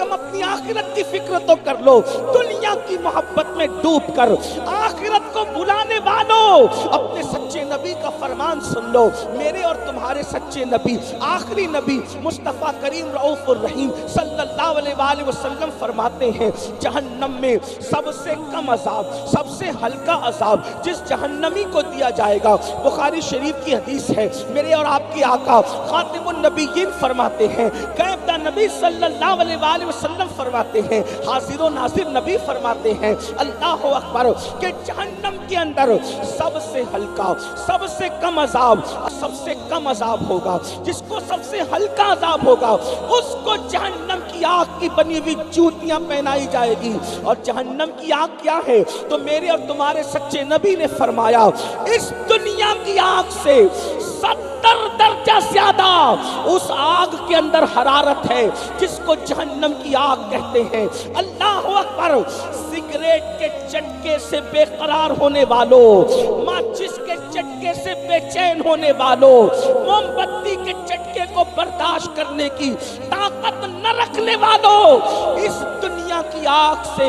कम अपनी आखिरत की फिक्र तो कर लो। दुनिया की मोहब्बत में डूब कर आखिरत को भुलाने वालों, अपने सच्चे नबी का फरमान सुन लो। मेरे और तुम्हारे सच्चे नबी, आखिरी नबी मुस्तफ़ा करीम रऊफ़ुर रहीम सल्लल्लाहु अलैहि वसल्लम फरमाते हैं, जहन्नम में सबसे कम अजाब, सबसे हल्का अजाब जिस जहन्नमी को दिया जाएगा, बुखारी शरीफ की हदीस है, मेरे और आपके आका खातिमुन नबीयीन फरमाते हैं, क़यामत नबी सल्लल्लाहु अलैहि वसल्लम फरमाते हैं, हाजिर व नाज़िर नबी फरमाते हैं, अल्लाह अकबर, कि जहन्नम के अंदर सबसे हल्का, सबसे कम अजाब, सबसे कम अजाब होगा। जिसको सबसे हल्का अजाब होगा उसको जहन्नम की आग की बनी हुई जूतियां पहनाई जाएगी। और जहन्नम की आग क्या है? तो मेरे और तुम्हारे सच्चे नबी ने फरमाया, इस दुनिया की आग से 70 दर्जा ज्यादा उस आग के अंदर हरारत है, जिसको जहन्नम की आग कहते हैं। अल्लाह अकबर। सिगरेट के चटके से बेकरार होने वालों, माचिस के चटके से बेचैन होने वालों, मोमबत्ती के चटके को बर्दाश्त करने की ताकत न रखने वालों, इस दुनिया की आग से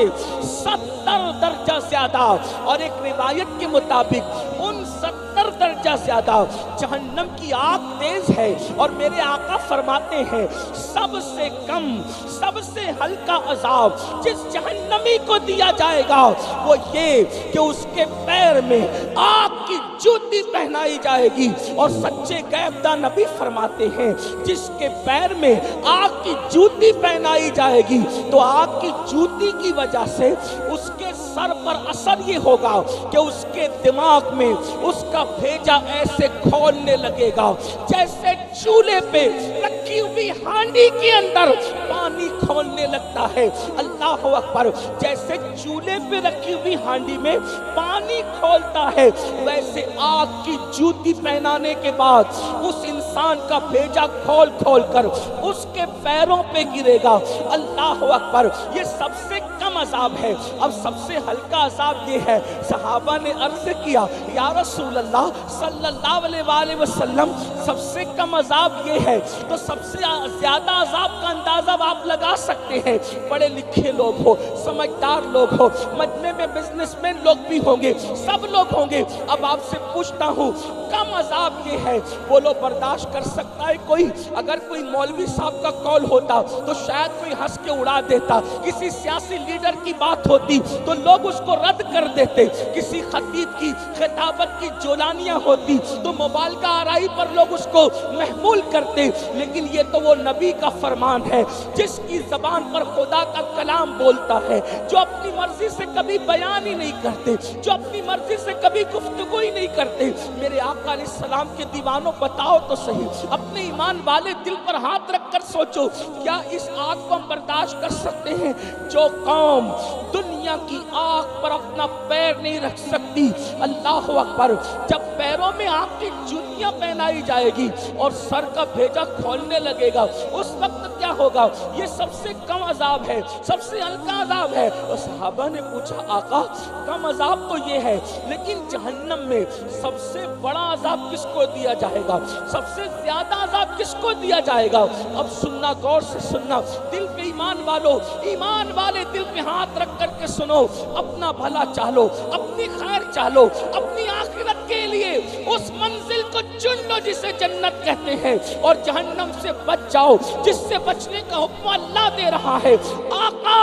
70 दर्जा ज्यादा, और एक रिवायत के मुताबिक उन 70 दर्जा ज्यादा जहन्नम की आग तेज है। और मेरे आका फरमाते हैं, सबसे कम, सबसे हल्का अजाब जिस जहन्नमी को दिया जाएगा वो ये कि उसके पैर में आग की जूती पहनाई जाएगी। और सच्चे गैबदा नबी फरमाते हैं, जिसके पैर में आग की जूती पहनाई जाएगी तो आग की जूती की वजह से उसके सर पर असर ये होगा कि उसके दिमाग में उसका भेजा ऐसे खोलने लगेगा जैसे चूल्हे पे रखी हुई हांडी के अंदर पानी खोलने लगता है। अल्लाह अकबर। जैसे चूल्हे पे रखी हुई हांडी में पानी खोलता है, वैसे आग की जूती पहनाने के बाद उस इंसान का भेजा खोल खोल कर उसके पैरों पे गिरेगा। अल्लाह अकबर। ये सबसे कम अजाब है। अब सबसे हल्का अजाब ये है। सहाबा ने अर्ज किया, या रसूल अल्लाह सल्लल्लाहु अलैहि वसल्लम, सबसे कम अजाब ये है, तो सबसे ज्यादा अजाब का अंदाजा आप लगा सकते हैं। पढ़े लिखे लोग हो, समझदार लोग हो, मजमे में बिजनेसमैन लोग भी होंगे, सब लोग होंगे। अब आपसे पूछता हूँ, कम अजाब ये है, बोलो बर्दाश्त कर सकता है कोई? अगर कोई मौलवी साहब का कॉल होता तो शायद कोई हंस के उड़ा देता, किसी सियासी लीडर की बात होती तो लोग उसको रद्द कर देते, किसी खतीब की खिताबत की जोलानियां होती तो मोबाइल का आराई पर लोग उसको महमूल करते। लेकिन ये तो वो नबी का फरमान है जिसकी जबान पर खुदा का कलाम बोलता है, जो अपनी मर्जी से कभी बयान ही नहीं करते, जो अपनी मर्जी से कभी गुफ्तगू ही नहीं करते। मेरे आका अलैहिस्सलाम के दीवानों, बताओ तो सही, अपने ईमान वाले दिल पर हाथ रख कर सोचो, क्या इस आग को हम बर्दाश्त कर सकते हैं? जो कौम दुनिया की आग पर अपना पैर नहीं रख सकती, अल्लाह अकबर, जब पैरों में आग की जूतियां पहनाई जाएगी और सर का भेजा खोलने लगेगा, उस वक्त क्या होगा? ये सबसे कम अजाब है, सबसे हल्का अजाब है। और सहाबा ने पूछा, आका कम अजाब तो ये है, लेकिन जहन्नम में सबसे बड़ा अजाब किसको दिया जाएगा? सबसे ज्यादा अजाब किसको दिया जाएगा? अब सुनना, गौर से सुनना, दिल पे ईमान वालों, ईमान वाले दिल पे हाथ रख करके सुनो। अपना भला चालो, अपनी खैर चालो, अपनी आखिरत के लिए उस मंजिल को चुन लो जिसे जन्नत कहते हैं, और जहन्नम से बच जाओ जिससे बचने का हुक्म अल्लाह दे रहा है। आका,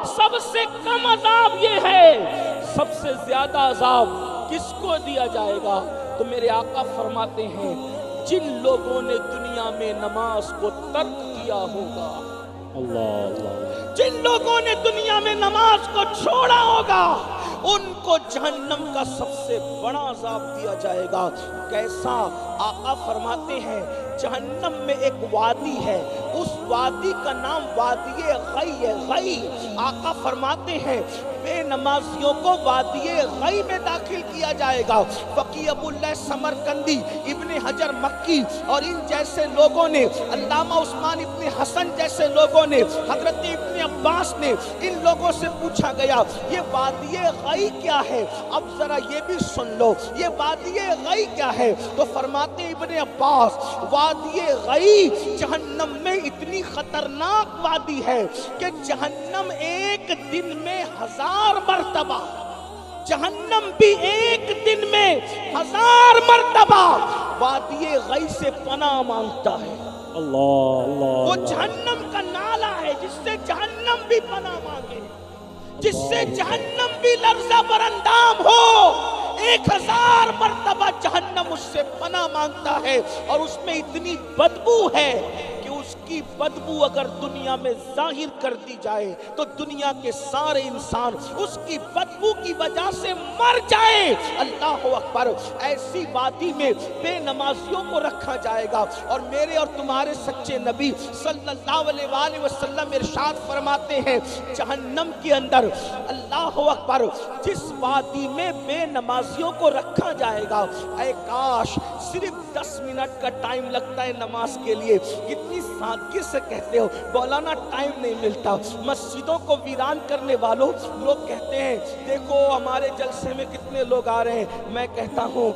सबसे कम अजाब ये है, सबसे ज्यादा अजाब किसको दिया जाएगा? तो मेरे आका फरमाते हैं, जिन लोगों ने दुनिया में नमाज को तर्क किया होगा, अल्लाह, जिन लोगों ने दुनिया में नमाज को छोड़ा होगा, उनको जहन्नम का सबसे बड़ा अजाब दिया जाएगा। कैसा? आका फरमाते हैं, जहन्नम में एक वादी है, उस वादी का नाम वादिये गई है। गई, आका फरमाते हैं, बेनमाजियों को वादिये गई में दाखिल किया जाएगा। फकी अबुल्लाह समरकंदी, इब्ने हजर मक्की और इन जैसे लोगों ने, अल्लामा उस्मान इब्ने हसन जैसे लोगों ने, हजरत इब्ने अब्बास ने इन लोगों से पूछा गया ये वादिये गई क्या है, अब जरा ये भी सुन लो ये वादिये गई क्या है। तो फरमाते इब्ने अब्बास वादिये गई जहन्नम में इतनी खतरनाक वादी है कि जहन्नम एक दिन में 1000 मर्तबा, जहन्नम भी एक दिन में 1000 मर्तबा वादिये गई से पनाह मांगता है। अल्लाह अल्लाह वो जहन्नम का नाला है जिससे जहन्नम भी पनाह मांगे, जिससे जहन्नम भी लर्ज़ा बरंदाम हो। 1000 मर्तबा जहन्नम उससे पनाह मांगता है और उसमें इतनी बदबू है कि उसकी बदबू अगर दुनिया में जाहिर कर दी जाए तो दुनिया के सारे इंसान उसकी बदबू की वजह से मर जाए। अल्लाह अकबर। ऐसी वादी में बेनमाजियों को रखा जाएगा और मेरे और तुम्हारे सच्चे नबी सल्लल्लाहु अलैहि वसल्लम इरशाद फरमाते हैं जहन्नम के अंदर अल्लाह अकबर जिस वादी में बेनमाजियों को रखा जाएगा, ऐ काश सिर्फ 10 मिनट का टाइम लगता है नमाज के लिए। कितनी सादगी से कहते हो मौलाना टाइम नहीं मिलता। मस्जिदों को वीरान करने वालों लोग कहते हैं देखो हमारे जलसे में कितने लोग आ रहे हैं। मैं कहता हूँ